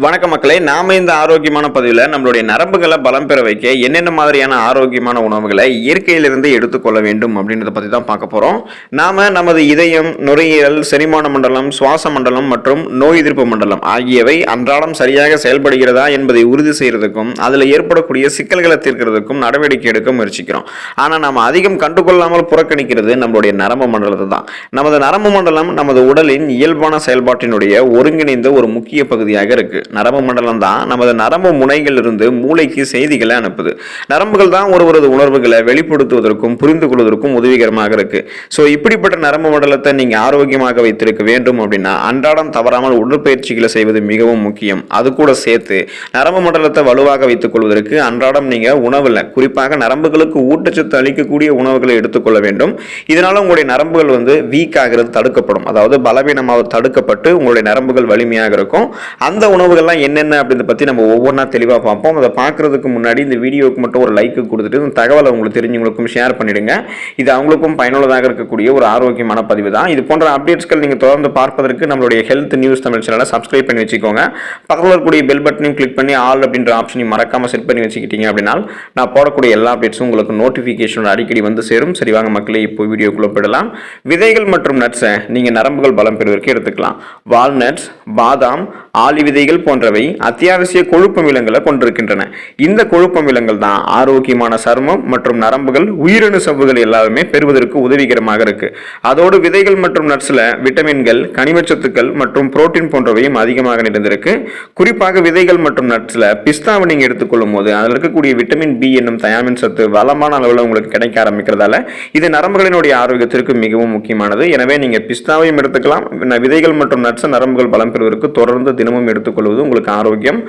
வணக்க மக்களே, நாம இந்த ஆரோக்கியமான பதிவில் நம்மளுடைய நரம்புகளை பலம் பெற வைக்க என்னென்ன மாதிரியான ஆரோக்கியமான உணவுகளை இயற்கையிலிருந்து எடுத்துக்கொள்ள வேண்டும் அப்படின்றத பற்றி தான் பார்க்க போகிறோம். நாம நமது இதயம், நுரையீரல், செரிமான மண்டலம், சுவாச மண்டலம் மற்றும் நோய் எதிர்ப்பு மண்டலம் ஆகியவை அன்றாடம் சரியாக செயல்படுகிறதா என்பதை உறுதி செய்யறதுக்கும் அதில் ஏற்படக்கூடிய சிக்கல்களை தீர்க்கிறதுக்கும் நடவடிக்கை எடுக்க முயற்சிக்கிறோம். ஆனால் நாம் அதிகம் கண்டுகொள்ளாமல் புறக்கணிக்கிறது நம்மளுடைய நரம்பு மண்டலத்தை தான். நமது நரம்பு மண்டலம் நமது உடலின் இயல்பான செயல்பாட்டினுடைய ஒருங்கிணைந்த ஒரு முக்கிய பகுதியாக இருக்கு. நரம்பு மண்டலம் தான் நமது நரம்பு முனைகள் இருந்து மூளைக்கு செய்திகளை அனுப்புது. நரம்புகள் தான் ஒருவரது உணர்வுகளை வெளிப்படுத்துவதற்கும் புரிந்து கொள்வதற்கும் உதவிகரமாக இருக்கு. ஸோ இப்படிப்பட்ட நரம்பு மண்டலத்தை நீங்க ஆரோக்கியமாக வைத்திருக்க வேண்டும் அப்படின்னா அன்றாடம் தவறாமல் உடற்பயிற்சிகளை செய்வது மிகவும் முக்கியம். அது கூட சேர்த்து நரம்பு மண்டலத்தை வலுவாக வைத்துக் கொள்வதற்கு அன்றாடம் நீங்க உணவுல குறிப்பாக நரம்புகளுக்கு ஊட்டச்சத்து அளிக்கக்கூடிய உணவுகளை எடுத்துக்கொள்ள வேண்டும். இதனால உங்களுடைய நரம்புகள் வீக் ஆகிறது தடுக்கப்படும். அதாவது பலவீனமாக தடுக்கப்பட்டு உங்களுடைய நரம்புகள் வலிமையாக இருக்கும். அந்த உணவுகள்லாம் என்னென்ன அப்படின்றத பற்றி நம்ம ஒவ்வொன்றா தெளிவாக பார்ப்போம். அதை பார்க்கறதுக்கு முன்னாடி இந்த வீடியோவுக்கு மட்டும் ஒரு லைக் கொடுத்துட்டு இந்த தகவலை உங்களுக்கு தெரிஞ்சவங்களுக்கும் ஷேர் பண்ணிடுங்க. இது அவங்களுக்கும் பயனுள்ளதாக இருக்கக்கூடிய ஒரு ஆரோக்கியமான பதிவு தான். இது போன்ற அப்டேட்ஸ்கள் நீங்கள் தொடர்ந்து பார்ப்பதற்கு நம்மளுடைய ஹெல்த் நியூஸ் தமிழ் சேனலை சப்ஸ்கிரைப் பண்ணி வச்சுக்கோங்க. பக்கத்தில் இருக்கக்கூடிய பெல் பட்டனையும் கிளிக் பண்ணி ஆல் அப்படின்ற ஆப்ஷனையும் மறக்காமல் செட் பண்ணி வச்சுக்கிட்டீங்க அப்படின்னா நான் போடக்கூடிய எல்லா அப்டேட்ஸும் உங்களுக்கு நோட்டிஃபிகேஷன் அடிக்கடி வந்து சேரும். சரிவாங்க மக்களே, இப்போ வீடியோக்குள்ள போயிடலாம். விதைகள் மற்றும் நட்ஸை நீங்கள் நரம்புகள் பலம் பெறுவதற்கு எடுத்துக்கலாம். வால்நட்ஸ், பாதாம், ஆளி விதைகள் போன்றவை அத்தியாவசிய கொழுப்பு அமிலங்களை கொண்டிருக்கின்றன. இந்த கொழுப்பு அமிலங்கள் தான் ஆரோக்கியமான சருமம் மற்றும் நரம்புகள், உயிரணு சவ்வுகள் எல்லாமே பெறுவதற்கு உதவிகரமாக இருக்கு. அதோடு விதைகள் மற்றும் நட்ஸ்ல விட்டமின்கள், கனிமச்சத்துக்கள் மற்றும் புரோட்டீன் போன்றவையும் அதிகமாக நிறைந்திருக்கு. குறிப்பாக விதைகள் மற்றும் நட்ஸ்ல பிஸ்தாவை நீங்க எடுத்துக்கொள்ளும் போது அதில் இருக்கக்கூடிய விட்டமின் பி என்னும் தயாமின் சத்து வளமான அளவில் உங்களுக்கு கிடைக்க ஆரம்பிக்கிறதால இது நரம்புகளினுடைய ஆரோக்கியத்திற்கு மிகவும் முக்கியமானது. எனவே நீங்க பிஸ்தாவையும் எடுத்துக்கலாம். விதைகள் மற்றும் நட்ஸ் நரம்புகள் பலம் பெறுவதற்கு தொடர்ந்து தினமும் எடுத்துக்கொள்வது உங்களுக்கு ஆரோக்கியம்.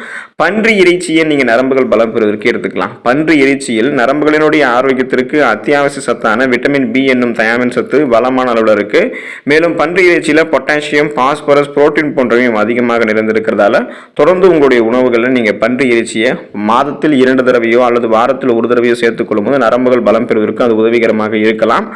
பன்றி இறைச்சியை நீங்க நரம்புகள் பலம் பெறுவதற்கு எடுத்துக்கலாம். பன்றி இறைச்சியில் நரம்புகளினுடைய ஆரோக்கியத்திற்கு அத்தியாவசிய சத்தான விட்டமின் பி என்னும் தயாமின் சத்து வளமான அளவில் இருக்கு. மேலும் பன்றி இறைச்சியில பொட்டாசியம், பாஸ்பரஸ், புரோட்டீன் போன்றவையும் அதிகமாக நிறைந்திருக்கிறதால தொடர்ந்து உங்களுடைய உணவுகளை நீங்க பன்றி இறைச்சியை மாதத்தில் 2 தடவையோ அல்லது வாரத்தில் 1 தடவையோ சேர்த்துக் கொள்ளும் போது நரம்புகள் பலம் பெறுவதற்கு அது உதவிகரமாக இருக்கலாம்.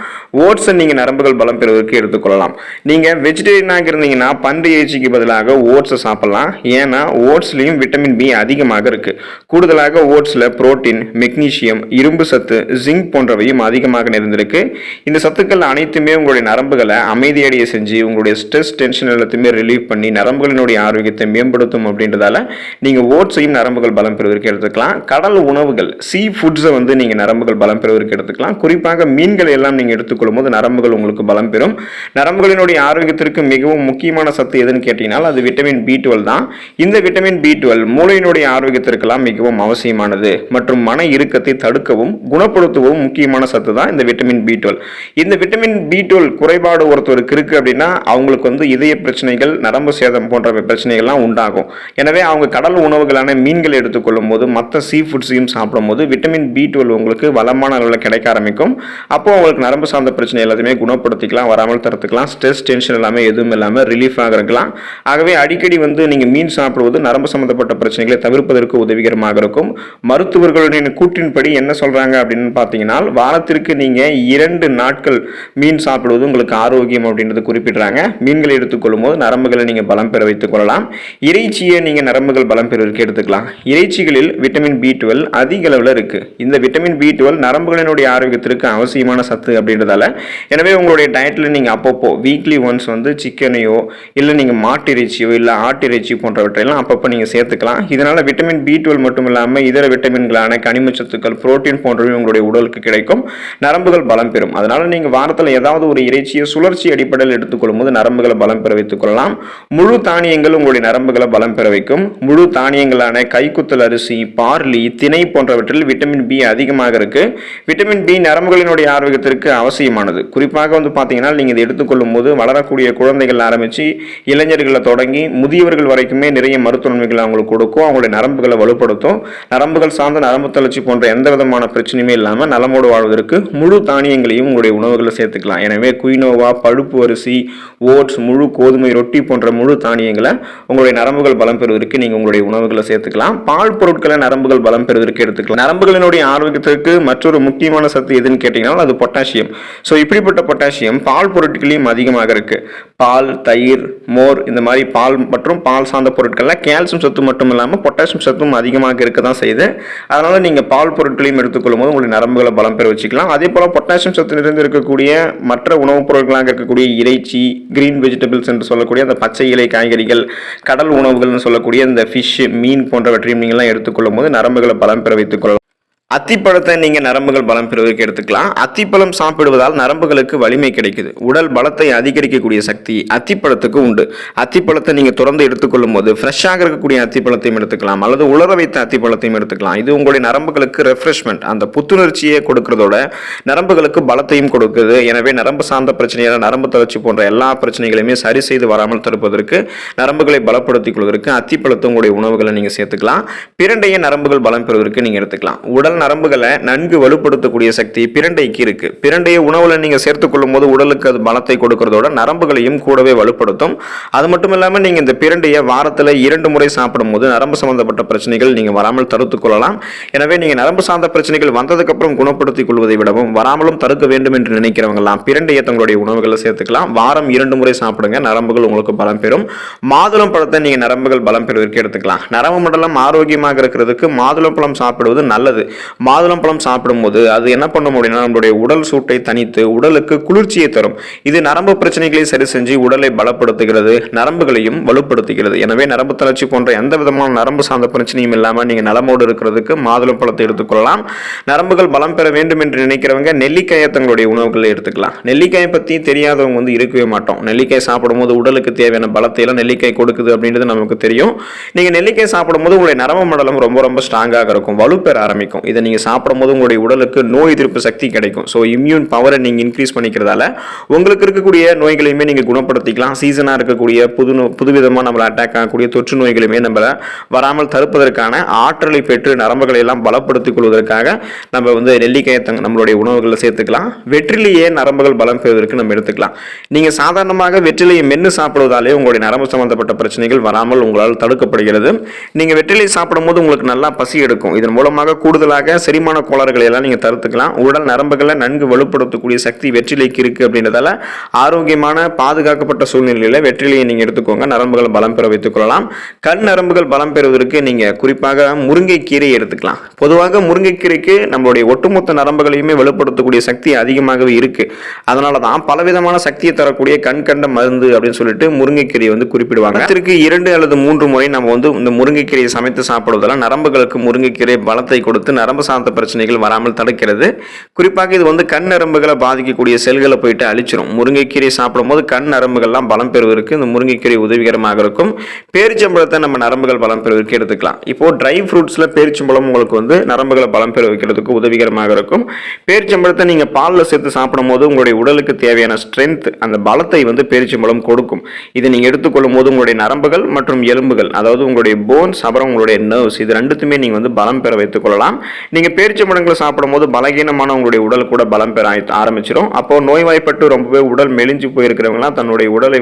ஓட்ஸ் நீங்க நரம்புகள் பலம் பெறுவதற்கு எடுத்துக்கொள்ளலாம். நீங்க வெஜிடேரியனாக இருந்தீங்கன்னா பன்றி இறைச்சிக்கு பதிலாக ஓட்ஸ் சாப்பிடலாம். ஏன்னா ஓட்ஸ்லையும் விட்டமின் பி அதிகமாக இருக்கு. கூடுதலாக ஓட்ஸ்ல புரோட்டீன், மெக்னீசியம், இரும்பு சத்து, ஜிங்க் போன்றவையும் அதிகமாக நிறைந்திருக்கு. இந்த சத்துக்கள் அனைத்துமே உங்களுடைய நரம்புகளை அமைதியடைய செஞ்சு உங்களுடைய ஸ்ட்ரெஸ், டென்ஷன் எல்லாத்தையுமே ரிலீவ் பண்ணி நரம்புகளினுடைய ஆரோக்கியத்தை மேம்படுத்தும். அப்படின்றதால நீங்க ஓட்ஸையும் நரம்புகள் பலம் பெறுவதற்கு எடுத்துக்கலாம். கடல் உணவுகள், சீ ஃபுட்ஸை நீங்க நரம்புகள் பலம் பெறுவதற்கு எடுத்துக்கலாம். குறிப்பாக மீன்கள் எல்லாம் நீங்க எடுத்துக்கொள்ளும் போது நரம்புகள் உங்களுக்கு பலம் பெறும். நரம்புகளினுடைய ஆரோக்கியத்திற்கு மிகவும் முக்கியமான சத்து எதுன்னு கேட்டீங்கன்னா அது விட்டமின் B12 தான். இந்த விட்டமின் B12 மூளையினுடைய ஆரோக்கியத்திற்கெல்லாம் மிகவும் அவசியமானது மற்றும் மன இறுக்கத்தை தடுக்கவும் குணப்படுத்தவும் முக்கியமான சத்து தான் இந்த விட்டமின் B12. இந்த விட்டமின் B12 குறைபாடு ஒருத்தருக்கு இருக்கு அப்படின்னா அவங்களுக்கு இதய பிரச்சனைகள், நரம்பு சேதம் போன்ற பிரச்சனைகள்லாம் உண்டாகும். எனவே அவங்க கடல் உணவுகளான மீன்கள் எடுத்துக்கொள்ளும் போது மற்ற சீ ஃபுட்ஸையும் சாப்பிடும் போது விட்டமின் B12 உங்களுக்கு வளமான அளவில் கிடைக்க ஆரம்பிக்கும். அப்போ உங்களுக்கு நரம்பு சார்ந்த பிரச்சனை எல்லாத்தையுமே குணப்படுத்திக்கலாம், வராமல் தடுத்துக்கலாம். ஸ்ட்ரெஸ், டென்ஷன் எல்லாமே எதுவும் இல்லாமல் ரிலீஃபாக இருக்கலாம். ஆகவே அடிக்கடி நீங்க மீன் சாப்பிடுவது நரம்பு சம்பந்தப்பட்ட பிரச்சனைகளை தவிர்ப்பதற்கு உதவிகரமாக இருக்கும். மருத்துவர்களுடைய கூற்றின்படி என்ன சொல்றாங்க அப்படின்னு பார்த்தீங்கன்னா வாரத்திற்கு நீங்க 2 நாட்கள் மீன் சாப்பிடுவது உங்களுக்கு ஆரோக்கியம் அப்படின்றது குறிப்பிடுறாங்க. மீன்களை எடுத்துக்கொள்ளும் போது நரம்புகளை நீங்க பலம் பெற வைத்துக் கொள்ளலாம். இறைச்சியை நீங்க நரம்புகள் பலம் பெறுவதற்கு எடுத்துக்கலாம். இறைச்சிகளில் விட்டமின் B12 அதிக அளவில் இருக்கு. இந்த விட்டமின் B12 நரம்புகளினுடைய ஆரோக்கியத்திற்கு அவசியமான சத்து அப்படின்றதால எனவே உங்களுடைய டயட்ல நீங்க அப்பப்போ வீக்லி ஒன்ஸ் சிக்கனையோ இல்லை நீங்க மாட்டு இறைச்சியோ இல்லை ஆட்டு இறைச்சி போன்றவற்றையெல்லாம் அப்பப்போ நீங்கள் சேர்த்துக்கலாம். இதனால விட்டமின் B12 மட்டும் இல்லாமல் இதர விட்டமின்களான கனிமச்சத்துக்கள், புரோட்டீன் போன்றவை உங்களுடைய உடலுக்கு கிடைக்கும். நரம்புகள் பலம் பெறும். அதனால நீங்கள் வாரத்தில் ஏதாவது ஒரு இறைச்சியை சுழற்சி அடிப்படையில் எடுத்துக்கொள்ளும் போது நரம்புகளை பலம் பெற வைத்துக் கொள்ளலாம். முழு தானியங்கள் உங்களுடைய நரம்புகளை பலம் பெற வைக்கும். முழு தானியங்களான கைக்குத்தல் அரிசி, பார்லி, திணை போன்றவற்றில் விட்டமின் பி அதிகமாக இருக்கு. விட்டமின் பி நரம்புகளினுடைய ஆரோக்கியத்திற்கு அவசியமானது. குறிப்பாக பார்த்தீங்கன்னா நீங்கள் இதை எடுத்துக்கொள்ளும் போது வளரக்கூடிய குழந்தைகள் ஆரம்பித்து இளைஞர்களை தொடங்கி முதியவர்கள் வரைக்குமே நிறைய மருத்துவ நன்மைகளை அவங்களுக்கு கொடுக்கும். அவங்களுடைய நரம்புகளை வலுப்படுத்தும். நரம்புகள் சார்ந்த நரம்பு தளர்ச்சி போன்ற எந்த விதமான பிரச்சனையுமே இல்லாமல் நலமோடு வாழ்வதற்கு முழு தானியங்களையும் உங்களுடைய உணவுகளை சேர்த்துக்கலாம். எனவே குயினோவா, பழுப்பு அரிசி, ஓட்ஸ், முழு கோதுமை ரொட்டி போன்ற முழு தானியங்களை உங்களுடைய நரம்புகள் பலம் பெறுவதற்கு நீங்கள் உங்களுடைய உணவுகளை சேர்த்துக்கலாம். பால் பொருட்களை நரம்புகள் பலம் பெறுவதற்கு எடுத்துக்கலாம். நரம்புகளினுடைய ஆரோக்கியத்திற்கு மற்றொரு முக்கியமான சத்து எதுன்னு கேட்டீங்கன்னா அது பொட்டாசியம். ஸோ இப்படிப்பட்ட பொட்டாசியம் பால் பொருட்களையும் அதிகமாக இருக்கு. பால், தயிர், மோர் இந்த மாதிரி பால் மற்றும் பால் சார்ந்த பொருட்களில் கால்சியம் சத்து மட்டும் இல்லாமல் பொட்டாசியம் சத்தும் அதிகமாக இருக்க தான் செய்யுது. அதனால் நீங்கள் பால் பொருட்களையும் எடுத்துக்கொள்ளும் போது உங்களுடைய நரம்புகளை பலம் பெற வச்சுக்கலாம். அதே போல் பொட்டாசியம் சத்து நிறைந்து இருக்கக்கூடிய மற்ற உணவுப் பொருட்களாக இருக்கக்கூடிய இறைச்சி, கிரீன் வெஜிடபிள்ஸ் என்று சொல்லக்கூடிய அந்த பச்சை இலை காய்கறிகள், கடல் உணவுகள்னு சொல்லக்கூடிய இந்த ஃபிஷ், மீன் போன்றவற்றையும் நீங்கள்லாம் எடுத்துக்கொள்ளும் போது நரம்புகளை பலம் பெற வைத்துக் கொள்ளலாம். அத்திப்பழத்தை நீங்கள் நரம்புகள் பலம் பெறுவதற்கு எடுத்துக்கலாம். அத்திப்பழம் சாப்பிடுவதால் நரம்புகளுக்கு வலிமை கிடைக்குது. உடல் பலத்தை அதிகரிக்கக்கூடிய சக்தி அத்திப்பழத்துக்கு உண்டு. அத்திப்பழத்தை நீங்கள் தொடர்ந்து எடுத்துக்கொள்ளும் போது ஃப்ரெஷ்ஷாக இருக்கக்கூடிய அத்திப்பழத்தையும் எடுத்துக்கலாம், அல்லது உலர வைத்த அத்திப்பழத்தையும் எடுத்துக்கலாம். இது உங்களுடைய நரம்புகளுக்கு ரெஃப்ரெஷ்மெண்ட், அந்த புத்துணர்ச்சியை கொடுக்கறதோட நரம்புகளுக்கு பலத்தையும் கொடுக்குது. எனவே நரம்பு சார்ந்த பிரச்சனையான நரம்பு தளர்ச்சி போன்ற எல்லா பிரச்சனைகளையுமே சரி செய்து வராமல் தடுப்பதற்கு, நரம்புகளை பலப்படுத்திக் கொள்வதற்கு அத்திப்பழத்தை உங்களுடைய உணவுகளை நீங்கள் சேர்த்துக்கலாம். பிரண்டைய நரம்புகள் பலம் பெறுவதற்கு நீங்கள் எடுத்துக்கலாம். உடல் நரம்புகளை நன்கு வலுப்படுத்தக்கூடிய சக்தி பிரண்டைக்கு இருக்கு. பிரண்டைய உணவுல நீங்க சேர்த்துக் கொள்ளும் போது உடலுக்கு அது பலத்தை கொடுக்கறதோட நரம்புகளையும் கூடவே வலுப்படுத்தும். அது மட்டும் இல்லாம நீங்க இந்த பிரண்டைய வாரத்துல 2 முறை சாப்பிடும் போது நரம்பு சம்பந்தப்பட்ட பிரச்சனைகள் நீங்க வராமல் தடுத்துக் கொள்ளலாம். எனவே நீங்க நரம்பு சார்ந்த பிரச்சனைகள் வந்ததுக்கு அப்புறம் குணப்படுத்திக் கொள்வதை விடவும் வராமலும் தடுக்க வேண்டும் என்று நினைக்கிறவங்க எல்லாம் பிரண்டைய தங்களுடைய உணவுகளை சேர்த்துக்கலாம். வாரம் 2 முறை சாப்பிடுங்க, நரம்புகள் உங்களுக்கு பலம் பெறும். மாதுளம் பழத்தை நீங்க நரம்புகள் பலம் பெறுவதற்கு எடுத்துக்கலாம். நரம்பு மண்டலம் ஆரோக்கியமாக இருக்கிறதுக்கு மாதுளம் பழம் சாப்பிடுவது நல்லது. மாதுளம் பழம் சாப்பிடும்போது அது என்ன பண்ணும் அப்படின்னா நம்மளுடைய உடல் சூட்டை தணித்து உடலுக்கு குளிர்ச்சியை தரும். இது நரம்பு பிரச்சனைகளை சரி செஞ்சு உடலை பலப்படுத்துகிறது, நரம்புகளையும் வலுப்படுத்துகிறது. எனவே நரம்பு தளர்ச்சி போன்ற எந்த விதமான நரம்பு சார்ந்த பிரச்சனையும் இல்லாமல் நீங்க நலமோடு இருக்கிறதுக்கு மாதுளம் பழத்தை எடுத்துக்கொள்ளலாம். நரம்புகள் பலம் பெற வேண்டும் என்று நினைக்கிறவங்க நெல்லிக்காயை தங்களுடைய உணவுகளை எடுத்துக்கலாம். நெல்லிக்காயை பத்தி தெரியாதவங்க இருக்கவே மாட்டோம். நெல்லிக்காய் சாப்பிடும்போது உடலுக்கு தேவையான பலத்தை எல்லாம் நெல்லிக்காய் கொடுக்குது அப்படின்றது நமக்கு தெரியும். நீங்க நெல்லிக்காய் சாப்பிடும்போது உங்களுடைய நரம்பு மண்டலம் ரொம்ப ரொம்ப ஸ்ட்ராங்காக இருக்கும், வலுப்பெற ஆரம்பிக்கும். இதை நீங்க சாப்பிடும்போது உங்களுடைய உடலுக்கு நோய் எதிர்ப்பு சக்தி கிடைக்கும். ஸோ இம்யூன் பவரை நீங்க இன்க்ரீஸ் பண்ணிக்கிறதால உங்களுக்கு இருக்கக்கூடிய நோய்களையுமே நீங்க குணப்படுத்திக்கலாம். சீசனா இருக்கக்கூடிய புதுவிதமா நம்மளை அட்டாக் ஆகக்கூடிய தொற்று நோய்களையுமே நம்மளை வராமல் தடுப்பதற்கான ஆற்றலை பெற்று நரம்புகளை எல்லாம் பலப்படுத்திக் கொள்வதற்காக நம்ம நெல்லிக்காயை நம்மளுடைய உணவுகளில் சேர்த்துக்கலாம். வெற்றிலையே நரம்புகள் பலம் பெறுவதற்கு நம்ம எடுத்துக்கலாம். நீங்க சாதாரணமாக வெற்றிலையை மென்று சாப்பிடுவதாலே உங்களுடைய நரம்பு சம்பந்தப்பட்ட பிரச்சனைகள் வராமல் உங்களால் தடுக்கப்படுகிறது. நீங்க வெற்றிலை சாப்பிடும் போது உங்களுக்கு நல்லா பசி எடுக்கும். இதன் மூலமாக கூடுதலாக செரிமான கோளாறுகளை எல்லாம் நீங்க தடுத்துக்கலாம். உடல் நரம்புகளை நன்கு வலுப்படுத்தக்கூடிய சக்தி வெற்றிலைக்கு இருக்கு அப்படின்றதால ஆரோக்கியமான பாதுகாக்கப்பட்ட சூழ்நிலையில வெற்றிலையை நீங்க எடுத்துக்கோங்க, நரம்புகள் பலம் பெற வைத்துக் கொள்ளலாம். கண் நரம்புகள் பலம் பெறுவதற்கு நீங்க குறிப்பாக முருங்கைக்கீரை எடுத்துக்கலாம். பொதுவாக முருங்கைக்கீரைக்கு நம்மளுடைய ஒட்டுமொத்த நரம்புகளையுமே வலுப்படுத்தக்கூடிய சக்தி அதிகமாகவே இருக்கு. அதனாலதான் பலவிதமான சக்தியை தரக்கூடிய கண் கண்ட மருந்து அப்படின்னு சொல்லிட்டு முருங்கைக்கீரையை குறிப்பிடுவாங்க. அதற்கு 2 அல்லது 3 முறை நம்ம இந்த முருங்கைக்கீரையை சமைத்து சாப்பிடுவதால் நரம்புகளுக்கு முருங்கைக்கீரை பலத்தை கொடுத்து நரம்பு சார்ந்த பிரச்சனைகள் வராமல் தடுக்கிறது. குறிப்பாக இது கண் நரம்புகளை பாதிக்கக்கூடிய செல்களை போயிட்டு அழிச்சிடும். முருங்கைக்கீரை சாப்பிடும்போது கண் நரம்புகள்லாம் பலம் பெறுவதற்கு இந்த முருங்கைக்கீரை உதவிகரமாக இருக்கும். பேரிச்சம்பழத்தை நம்ம நரம்புகள் பலம் பெறுவதற்கு எடுத்துக்கலாம். இப்போ ட்ரை ஃப்ரூட்ஸ்ல பேரிச்சம்பழம் உங்களுக்கு நரம்புகளை பலம் பெற வைக்கிறதுக்கு உதவிகரமாக இருக்கும். பேரிச்சம்பழத்தை நீங்க பாலில் சேர்த்து சாப்பிடும் போது உங்களுடைய உடலுக்கு தேவையான ஸ்ட்ரென்த், அந்த பலத்தை பேரிச்சம்பழம் கொடுக்கும். இதை நீங்க எடுத்துக்கொள்ளும் போது உங்களுடைய நரம்புகள் மற்றும் எலும்புகள், அதாவது உங்களுடைய போன்ஸ் அப்புறம் உங்களுடைய நர்வ்ஸ், இது ரெண்டுத்துமே நீங்க பலம் பெற வைத்துக் கொள்ளலாம். நீங்க பேரிச்சம்பழங்களை சாப்பிடும் போது பலகீனமான உங்களுடைய உடல் கூட பலம் பெற ஆரம்பிச்சிடும். அப்போ நோய்வாய்ப்பட்டு ரொம்பவே உடல் மெலிஞ்சு போயிருக்கிறவங்களாம் தன்னுடைய உடலை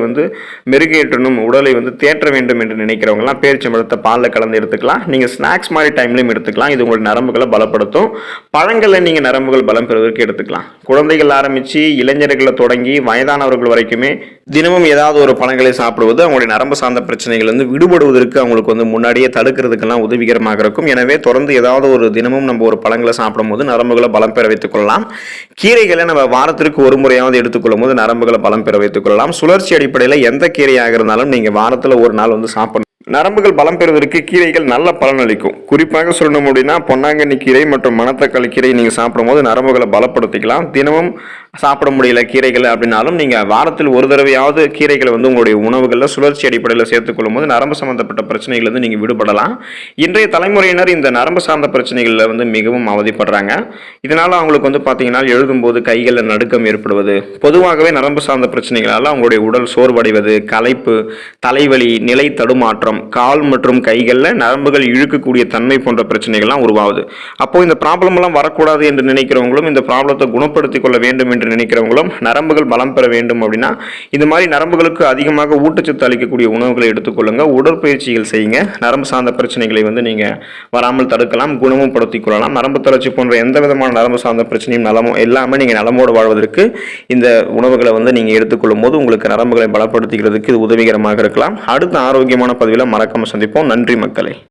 மெருகேற்றணும், உடலை தேற்ற வேண்டும் என்று நினைக்கிறவங்கலாம் பேரிச்சம்பழத்தை பாலில் கலந்து எடுத்துக்கலாம். நீங்க ஸ்நாக்ஸ் மாதிரி டைம்லையும் எடுத்துக்கலாம். இது உங்களுடைய நரம்புகளை பலப்படுத்தும். பழங்களை நீங்க நரம்புகள் பலம் பெறுவதற்கு எடுத்துக்கலாம். குழந்தைகள் ஆரம்பிச்சு இளைஞர்களை தொடங்கி வயதானவர்கள் வரைக்குமே தினமும் ஏதாவது ஒரு பழங்களை சாப்பிடுவது அவங்களுடைய நரம்பு சார்ந்த பிரச்சனைகள் விடுபடுவதற்கு அவங்களுக்கு முன்னாடியே தடுக்கிறதுக்கெல்லாம் உதவிகரமாக இருக்கும். எனவே தொடர்ந்து ஏதாவது ஒரு தினமும் நம்ம ஒரு பழங்களை சாப்பிடும் போது நரம்புகளை பலம் பெற வைத்துக் கொள்ளலாம். கீரைகளை நம்ம வாரத்திற்கு ஒரு முறையாவது எடுத்துக்கொள்ளும் போது நரம்புகளை பலம் பெற வைத்துக் கொள்ளலாம். சுழற்சி அடிப்படையில் எந்த கீரையாக இருந்தாலும் நீங்க வாரத்தில் ஒரு நாள் சாப்பிடணும். நரம்புகள் பலம் பெறுவதற்கு கீரைகள் நல்ல பலனளிக்கும். குறிப்பாக சொல்லணும் அப்படின்னா பொன்னாங்கண்ணி கீரை மற்றும் மணத்தக்காளி கீரை நீங்க சாப்பிடும்போது நரம்புகளை பலப்படுத்திக்கலாம். தினமும் சாப்பிட முடியல கீரைகள் அப்படின்னாலும் நீங்க வாரத்தில் ஒரு தடவையாவது கீரைகளை உங்களுடைய உணவுகளில் சுழற்சி அடிப்படையில் சேர்த்துக்கொள்ளும் போது நரம்பு சம்பந்தப்பட்ட பிரச்சனைகள் நீங்க விடுபடலாம். இன்றைய தலைமுறையினர் இந்த நரம்பு சார்ந்த பிரச்சனைகளில் மிகவும் அவதிப்படுறாங்க. இதனால அவங்களுக்கு பார்த்தீங்கன்னா எழுதும்போது கைகளில் நடுக்கம் ஏற்படுவது, பொதுவாகவே நரம்பு சார்ந்த பிரச்சனைகளால் அவங்களுடைய உடல் சோர்வடைவது, களைப்பு, தலைவலி, நிலை தடுமாற்றம், கால் மற்றும் கைகளில் நரம்புகள் இழுக்கக்கூடிய தன்மை போன்ற பிரச்சனைகள்லாம் உருவாகுது. அப்போ இந்த ப்ராப்ளம் எல்லாம் வரக்கூடாது என்று நினைக்கிறவங்களும் இந்த ப்ராப்ளத்தை குணப்படுத்திக் கொள்ள வேண்டும் என்று நினைக்கிறவங்களும் நரம்புகள் பலம் பெற வேண்டும் அப்படின்னா இந்த மாதிரி நரம்புகளுக்கு அதிகமாக ஊட்டச்சத்து அளிக்கக்கூடிய உணவுகளை எடுத்துக்கொள்ளுங்க. உடற்பயிற்சிகள் செய்யுங்க. நரம்பு சார்ந்த பிரச்சனைகளை நீங்கள் வராமல் தடுக்கலாம், குணமும் படுத்திக் கொள்ளலாம். நரம்பு தளர்ச்சி போன்ற எந்த விதமான நரம்பு சார்ந்த பிரச்சனையும் நலமும் இல்லாமல் நீங்கள் நலமோடு வாழ்வதற்கு இந்த உணவுகளை நீங்கள் எடுத்துக்கொள்ளும் போது உங்களுக்கு நரம்புகளை பலப்படுத்திக்கிறதுக்கு இது உதவிகரமாக இருக்கலாம். அடுத்த ஆரோக்கியமான பதிவில் மறக்காம சந்திப்போம். நன்றி மக்களே.